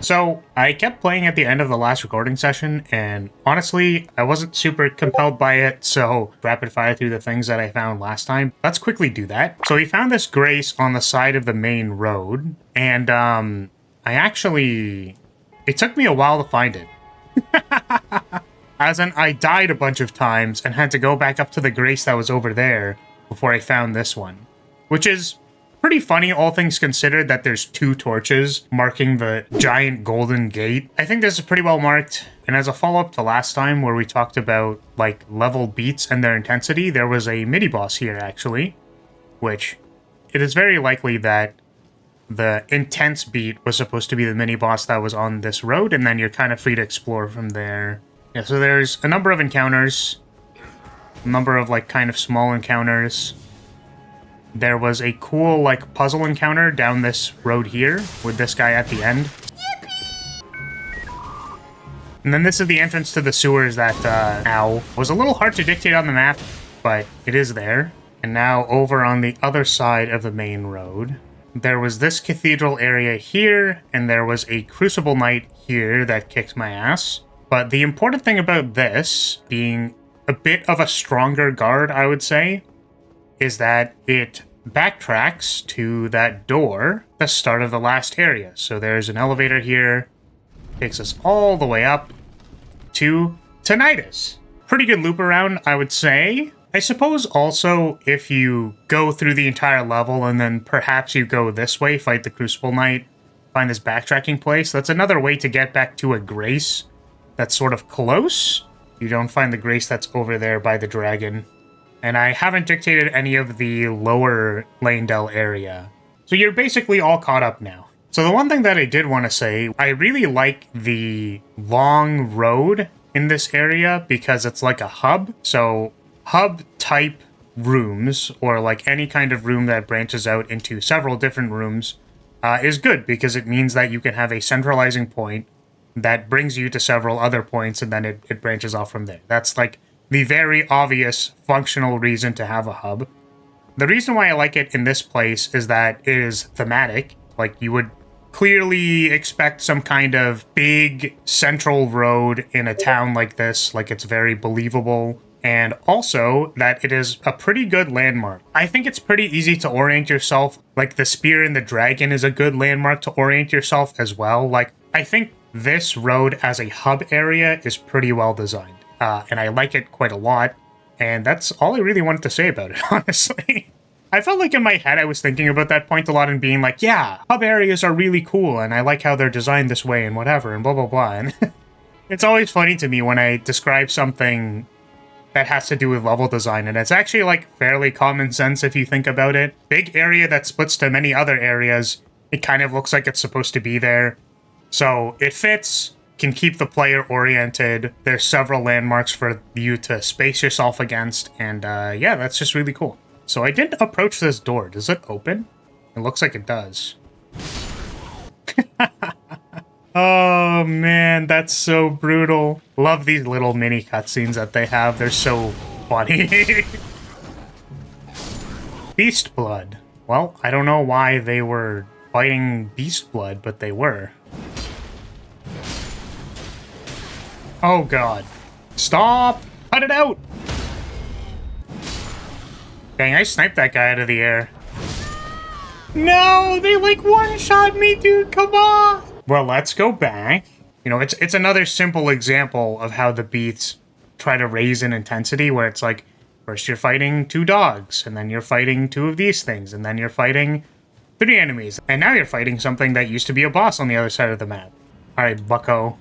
So, I kept playing at the end of the last recording session, and honestly, I wasn't super compelled by it, so rapid fire through the things that I found last time. Let's quickly do that. So we found this grace on the side of the main road, and it took me a while to find it. As in, I died a bunch of times and had to go back up to the grace that was over there before I found this one. Which is pretty funny, all things considered, that there's 2 torches marking the giant golden gate. I think this is pretty well marked. And as a follow-up to last time where we talked about, like, level beats and their intensity, there was a mini-boss here, actually. Which, it is very likely that the intense beat was supposed to be the mini-boss that was on this road, and then you're kind of free to explore from there. Yeah, so there's a number of encounters. A number of, like, kind of small encounters. There was a cool, like, puzzle encounter down this road here with this guy at the end. Yippee! And then this is the entrance to the sewers that, was a little hard to dictate on the map, but it is there. And now over on the other side of the main road, there was this cathedral area here, and there was a crucible knight here that kicked my ass. But the important thing about this, being a bit of a stronger guard, I would say, is that it backtracks to that door, the start of the last area. So there's an elevator here, takes us all the way up to Tinnitus. Pretty good loop around, I would say. I suppose also if you go through the entire level and then perhaps you go this way, fight the Crucible Knight, find this backtracking place, that's another way to get back to a grace that's sort of close. You don't find the grace that's over there by the dragon. And I haven't dictated any of the lower Lanedell area. So you're basically all caught up now. So the one thing that I did want to say, I really like the long road in this area because it's like a hub. So hub type rooms, or like any kind of room that branches out into several different rooms, is good because it means that you can have a centralizing point that brings you to several other points, and then it branches off from there. That's like the very obvious functional reason to have a hub. The reason why I like it in this place is that it is thematic. Like, you would clearly expect some kind of big central road in a town like this. Like, it's very believable. And also that it is a pretty good landmark. I think it's pretty easy to orient yourself. Like, the spear and the dragon is a good landmark to orient yourself as well. Like, I think this road as a hub area is pretty well designed. And I like it quite a lot. And that's all I really wanted to say about it, honestly. I felt like in my head I was thinking about that point a lot and being like, yeah, hub areas are really cool, and I like how they're designed this way and whatever, and blah, blah, blah. And it's always funny to me when I describe something that has to do with level design, and it's actually, like, fairly common sense if you think about it. Big area that splits to many other areas, it kind of looks like it's supposed to be there. So it fits, can keep the player oriented. There's several landmarks for you to space yourself against, and yeah, that's just really cool. So I did approach this door. Does it open? It looks like it does. Oh man, that's so brutal. Love these little mini cutscenes that they have. They're so funny. Beast blood. Well, I don't know why they were fighting beast blood, but they were. Oh god. Stop! Cut it out! Dang, I sniped that guy out of the air. No! They, like, one-shot me, dude! Come on! Well, let's go back. You know, it's another simple example of how the beats try to raise in intensity, where it's like, first you're fighting 2 dogs, and then you're fighting 2 of these things, and then you're fighting 3 enemies, and now you're fighting something that used to be a boss on the other side of the map. Alright, bucko.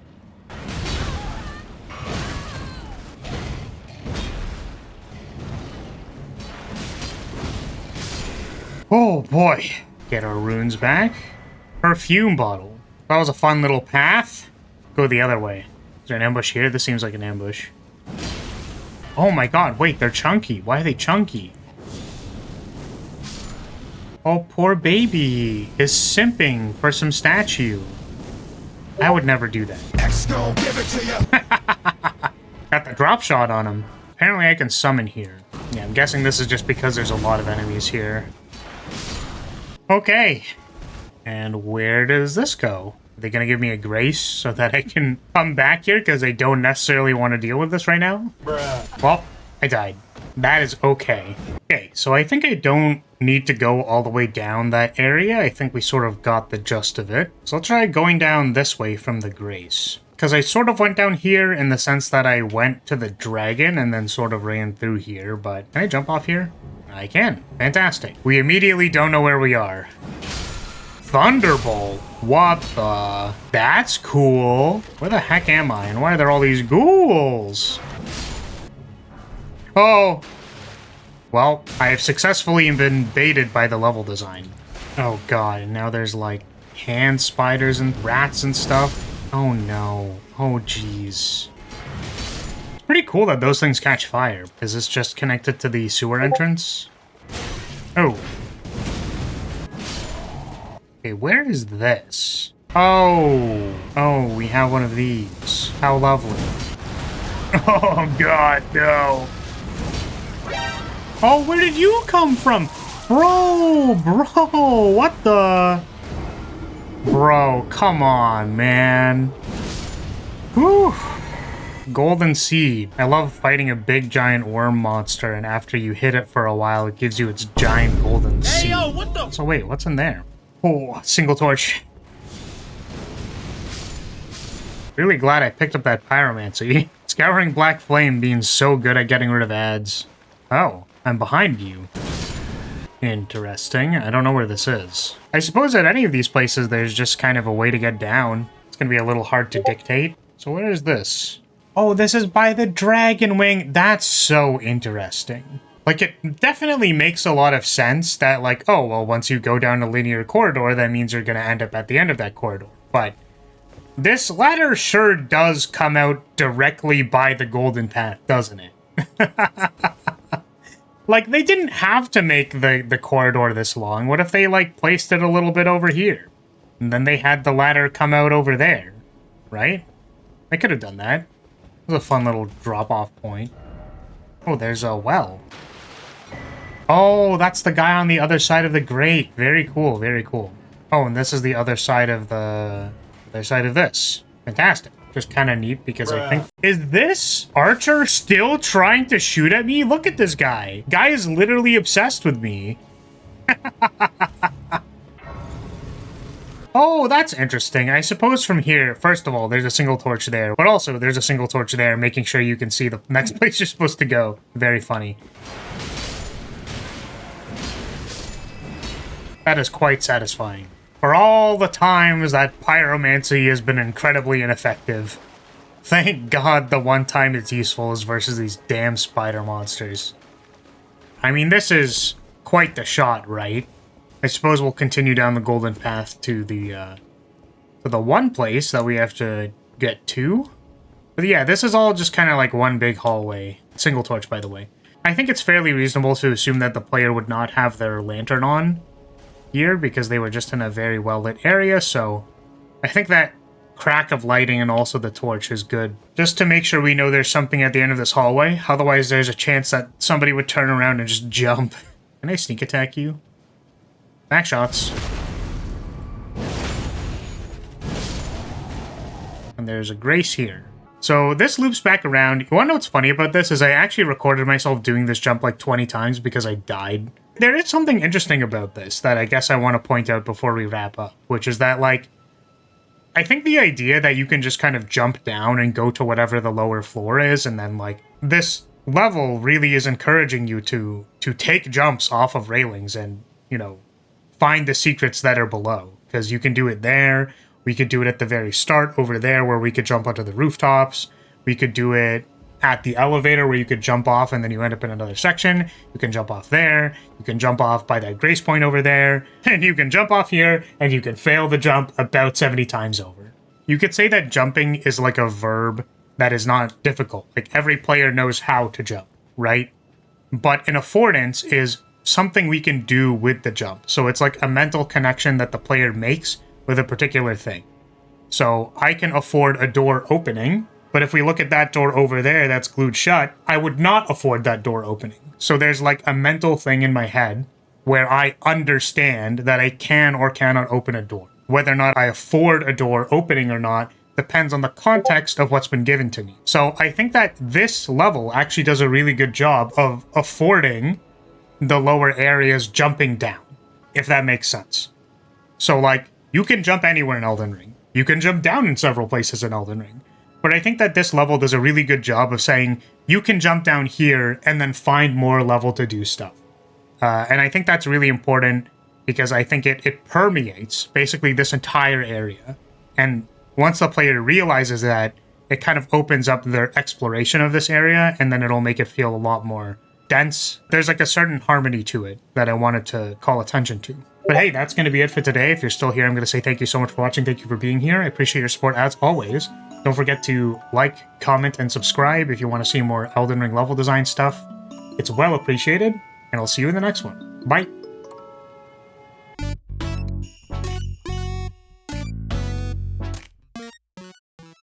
Oh boy. Get our runes back. Perfume bottle. That was a fun little path. Go the other way. Is there an ambush here? This seems like an ambush. Oh my god, wait, they're chunky. Why are they chunky? Oh, poor baby is simping for some statue. I would never do that. X-Go, give it to you. Got the drop shot on him. Apparently I can summon here. Yeah, I'm guessing this is just because there's a lot of enemies here. Okay. And where does this go? Are they gonna give me a grace so that I can come back here? Because I don't necessarily want to deal with this right now. Bruh. Well, I died. That is okay. Okay, so I think I don't need to go all the way down that area. I think we sort of got the gist of it. So I'll try going down this way from the grace. Because I sort of went down here in the sense that I went to the dragon and then sort of ran through here. But can I jump off here? I can. Fantastic. We immediately don't know where we are. Thunderbolt. What the? That's cool. Where the heck am I? And why are there all these ghouls? Oh. Well, I have successfully been baited by the level design. Oh god, and now there's like hand spiders and rats and stuff. Oh no. Oh jeez. It's pretty cool that those things catch fire. Is this just connected to the sewer entrance? Oh. Okay, where is this? Oh. Oh, we have one of these. How lovely. Oh god, no. Oh, where did you come from? Bro, what the? Bro, come on, man. Whew. Golden Seed. I love fighting a big giant worm monster, and after you hit it for a while, it gives you its giant golden seed. Hey, yo, what the? So wait, what's in there? Oh, single torch. Really glad I picked up that pyromancy. Scouring Black Flame being so good at getting rid of ads. Oh, I'm behind you. Interesting. I don't know where this is. I suppose at any of these places there's just kind of a way to get down. It's gonna be a little hard to dictate. So where is this? Oh, this is by the dragon wing. That's so interesting. Like, it definitely makes a lot of sense that, like, oh, well, once you go down a linear corridor, that means you're gonna end up at the end of that corridor. But this ladder sure does come out directly by the golden path, doesn't it? Like, they didn't have to make the corridor this long. What if they, like, placed it a little bit over here? And then they had the ladder come out over there, right? They could have done that. It was a fun little drop-off point. Oh, there's a well. Oh, that's the guy on the other side of the grate. Very cool, very cool. Oh, and this is the other side of the... other side of this. Fantastic. Just kind of neat because I think... Is this archer still trying to shoot at me? Look at this guy. Guy is literally obsessed with me. Oh, that's interesting. I suppose from here, first of all, there's a single torch there, but also there's a single torch there, making sure you can see the next place you're supposed to go. Very funny. That is quite satisfying. For all the times that pyromancy has been incredibly ineffective, thank God the one time it's useful is versus these damn spider monsters. I mean, this is quite the shot, right? I suppose we'll continue down the golden path to the one place that we have to get to. But yeah, this is all just kind of like one big hallway. Single torch, by the way. I think it's fairly reasonable to assume that the player would not have their lantern on here because they were just in a very well-lit area, so I think that crack of lighting and also the torch is good. Just to make sure we know there's something at the end of this hallway, otherwise there's a chance that somebody would turn around and just jump. Can I sneak attack you? Back shots. And there's a grace here. So this loops back around. You wanna know what's funny about this is I actually recorded myself doing this jump like 20 times because I died. There is something interesting about this that I guess I want to point out before we wrap up, which is that, like, I think the idea that you can just kind of jump down and go to whatever the lower floor is, and then, like, this level really is encouraging you to take jumps off of railings and, you know, find the secrets that are below. Because you can do it there, we could do it at the very start over there where we could jump onto the rooftops, we could do it at the elevator where you could jump off and then you end up in another section. You can jump off there. You can jump off by that grace point over there. And you can jump off here and you can fail the jump about 70 times over. You could say that jumping is like a verb that is not difficult. Like every player knows how to jump, right? But an affordance is something we can do with the jump. So it's like a mental connection that the player makes with a particular thing. So I can afford a door opening, but if we look at that door over there that's glued shut, I would not afford that door opening. So there's like a mental thing in my head where I understand that I can or cannot open a door. whether or not I afford a door opening or not depends on the context of what's been given to me. So I think that this level actually does a really good job of affording the lower areas jumping down, if that makes sense. So, like, you can jump anywhere in Elden Ring. You can jump down in several places in Elden Ring. But I think that this level does a really good job of saying, you can jump down here and then find more level to do stuff. And I think that's really important because I think it permeates basically this entire area. And once the player realizes that, it kind of opens up their exploration of this area, and then it'll make it feel a lot more dense. There's like a certain harmony to it that I wanted to call attention to. But hey, that's going to be it for today. If you're still here, I'm going to say thank you so much for watching. Thank you for being here. I appreciate your support as always. Don't forget to like, comment, and subscribe if you want to see more Elden Ring level design stuff. It's well appreciated, and I'll see you in the next one. Bye!